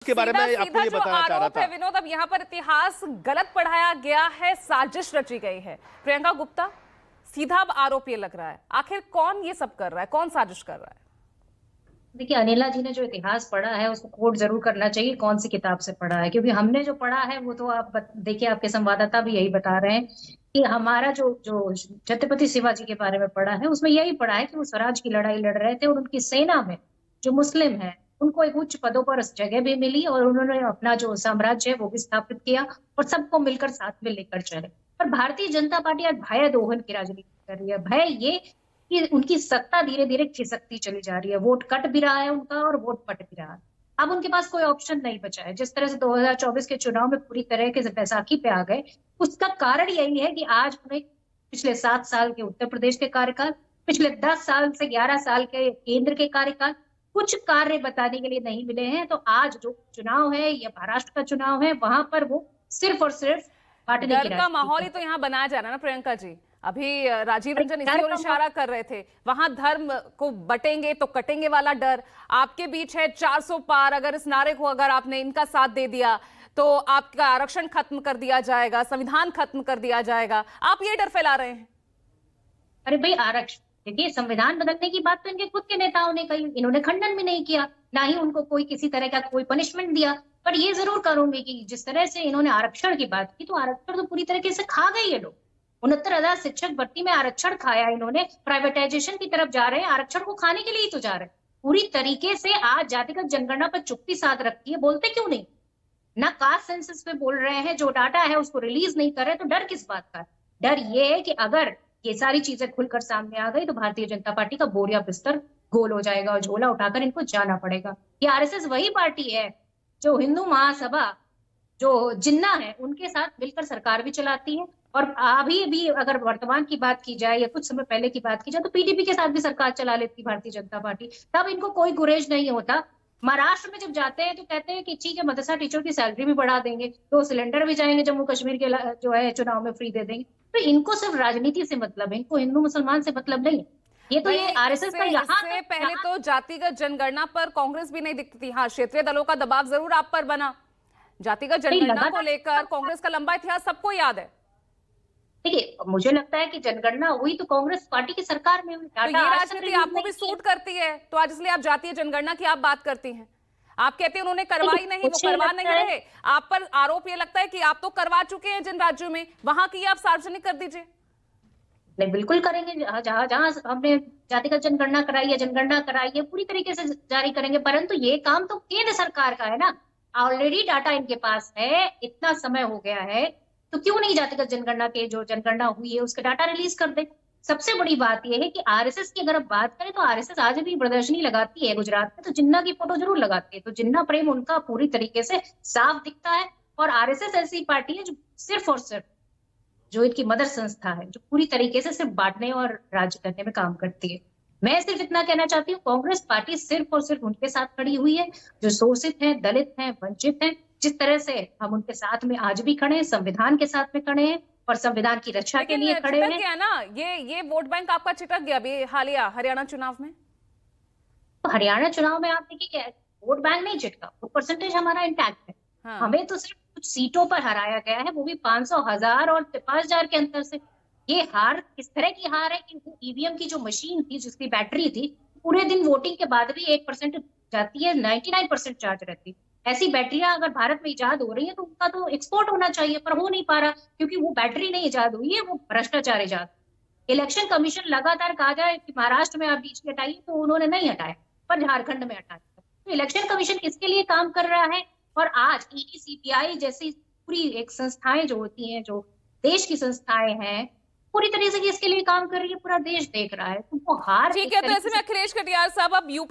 के बारे में आपको ये बताना चाह रहा था विनोद, अब यहाँ पर इतिहास गलत पढ़ाया गया है, साजिश रची गई है। प्रियंका गुप्ता, सीधा अब आरोप ये लग रहा है, आखिर कौन ये सब कर रहा है, कौन साजिश कर रहा है? देखिए, अनिला जी ने जो इतिहास पढ़ा है उसको कोट जरूर करना चाहिए कौन सी किताब से पढ़ा है, क्योंकि हमने जो पढ़ा है वो तो आप देखिए, आपके संवाददाता भी यही बता रहे हैं कि हमारा जो जो छत्रपति शिवाजी के बारे में पढ़ा है उसमें यही पढ़ा है कि वो स्वराज की लड़ाई लड़ रहे थे और उनकी सेना में जो मुस्लिम है उनको एक उच्च पदों पर जगह भी मिली और उन्होंने अपना जो साम्राज्य है वो भी स्थापित किया और सबको मिलकर साथ में लेकर चले। पर भारतीय जनता पार्टी आज भय दोहन की राजनीति कर रही है। भय ये कि उनकी सत्ता धीरे धीरे खिसकती चली जा रही है, वोट कट भी रहा है उनका और वोट पट भी रहा है। अब उनके पास कोई ऑप्शन नहीं बचा है। जिस तरह से 2024 के चुनाव में पूरी तरह के बैसाखी पे आ गए, उसका कारण यही है कि आज उन्हें पिछले 7 साल के उत्तर प्रदेश के कार्यकाल, पिछले 10 साल से 11 साल के केंद्र के कार्यकाल, कुछ कार्य बताने के लिए नहीं मिले हैं। तो आज जो चुनाव है या महाराष्ट्र का चुनाव है, वहां पर वो सिर्फ और सिर्फ बांटने की डर का माहौल ही तो यहाँ बनाया जा रहा है ना प्रियंका जी। अभी राजीव रंजन इसी ओर इशारा कर रहे थे, वहां धर्म को बटेंगे तो कटेंगे वाला डर आपके बीच है। 400 पार, अगर इस नारे को अगर आपने इनका साथ दे दिया तो आपका आरक्षण खत्म कर दिया जाएगा, संविधान खत्म कर दिया जाएगा, आप ये डर फैला रहे हैं। अरे भाई, आरक्षण देखिए, संविधान बदलने की बात तो इनके खुद के नेताओं ने कही, इन्होंने खंडन भी नहीं किया, ना ही उनको कोई किसी तरह का कोई पनिशमेंट दिया। पर ये जरूर करूंगी कि जिस तरह से इन्होंने आरक्षण की बात की, तो आरक्षण तो पूरी तरीके से खा गए ये लोग। 69,000 शिक्षक भर्ती में आरक्षण खाया इन्होंने, प्राइवेटाइजेशन की तरफ जा रहे हैं, आरक्षण को खाने के लिए ही तो जा रहे हैं पूरी तरीके से। आज जातिगत जनगणना पर चुप्पी साध रखी है, बोलते क्यों नहीं? ना कास्ट सेंसस पे बोल रहे हैं, जो डाटा है उसको रिलीज नहीं कर रहे, तो डर किस बात का? डर ये है कि अगर ये सारी चीजें खुलकर सामने आ गई तो भारतीय जनता पार्टी का बोरिया बिस्तर गोल हो जाएगा और झोला उठाकर इनको जाना पड़ेगा। ये आरएसएस वही पार्टी है जो हिंदू महासभा, जो जिन्ना है, उनके साथ मिलकर सरकार भी चलाती है। और अभी भी अगर वर्तमान की बात की जाए या कुछ समय पहले की बात की जाए, तो पीडीपी के साथ भी सरकार चला लेती भारतीय जनता पार्टी, तब इनको कोई गुरेज नहीं होता। महाराष्ट्र में जब जाते हैं तो कहते हैं कि ठीक है, मदरसा टीचर की सैलरी भी बढ़ा देंगे, 2 सिलेंडर भी जाएंगे जम्मू कश्मीर के जो है चुनाव में फ्री दे देंगे। तो इनको सिर्फ राजनीति से मतलब है, इनको हिंदू मुसलमान से मतलब नहीं। ये तो ये आरएसएस का यहाँ पहले तो जातिगत जनगणना पर कांग्रेस भी नहीं दिखती थी। हाँ, क्षेत्रीय दलों का दबाव जरूर आप पर बना। जातिगत जनगणना को लेकर कांग्रेस का लंबा इतिहास सबको याद है। देखिए, मुझे लगता है कि जनगणना हुई तो कांग्रेस पार्टी की सरकार में हुई। तो ये राजनीति आपको भी सूट करती है, तो आज इसलिए आप जातीय जनगणना की आप बात करती हैं। आप कहते हैं उन्होंने करवाई नहीं, वो करवा नहीं रहे। आप पर आरोप ये लगता है कि आप तो करवा चुके हैं जिन राज्यों में, वहां की आप सार्वजनिक कर दीजिए। नहीं, बिल्कुल करेंगे। जहां जहां हमने जातिगत जनगणना कराई है, जनगणना कराई है, पूरी तरीके से जारी करेंगे। परंतु ये काम तो केंद्र सरकार का है ना, ऑलरेडी डाटा इनके पास है, इतना समय हो गया है, तो क्यों नहीं जातिगत जनगणना के जो जनगणना हुई है उसका डाटा रिलीज कर दे। सबसे बड़ी बात यह है कि आरएसएस की अगर आप बात करें तो आरएसएस आज भी प्रदर्शनी लगाती है गुजरात में, तो जिन्ना की फोटो जरूर लगाती है, तो जिन्ना प्रेम उनका पूरी तरीके से साफ दिखता है। और आरएसएस ऐसी पार्टी है जो सिर्फ और सिर्फ, जो इनकी मदर संस्था है, जो पूरी तरीके से सिर्फ बांटने और राज्य करने में काम करती है। मैं सिर्फ इतना कहना चाहती हूँ, कांग्रेस पार्टी सिर्फ और सिर्फ उनके साथ खड़ी हुई है जो शोषित हैं, दलित हैं, वंचित हैं। जिस तरह से हम उनके साथ में आज भी खड़े हैं, संविधान के साथ में खड़े हैं और संविधान की रक्षा के लिए खड़े हैं। गया ना ये वोट बैंक आपका चिटक गया अभी हालिया हरियाणा चुनाव में। तो हरियाणा चुनाव में आप देखिए क्या वोट बैंक नहीं चिटका, वो परसेंटेज हमारा इंटैक्ट है। हाँ। हमें तो सिर्फ कुछ सीटों पर हराया गया है, वो भी 500, 1000 और 5000 के अंतर से। ये हार किस तरह की हार है कि ईवीएम की जो मशीन थी, जिसकी बैटरी थी, पूरे दिन वोटिंग के बाद भी 1% जाती है, 99% चार्ज रहती है। ऐसी बैटरियां अगर भारत में इजाद हो रही है तो उनका तो एक्सपोर्ट होना चाहिए, पर हो नहीं पा रहा, क्योंकि वो बैटरी नहीं इजाद हुई है, वो भ्रष्टाचार इजाद। इलेक्शन कमीशन लगातार कहा जाए कि महाराष्ट्र में आप बीच में हटाइए, तो उन्होंने नहीं हटाया, पर झारखंड में हटाया। तो इलेक्शन कमीशन किसके लिए काम कर रहा है? और आज ईडी, सीबीआई जैसी पूरी एक संस्थाएं जो होती हैं, जो देश की संस्थाएं हैं, पूरी तरीके से इसके लिए काम कर रही है, पूरा देश देख रहा है। तो वो हार, ठीक है, तो ऐसे में अखिलेश कटियार साहब, अब यूपी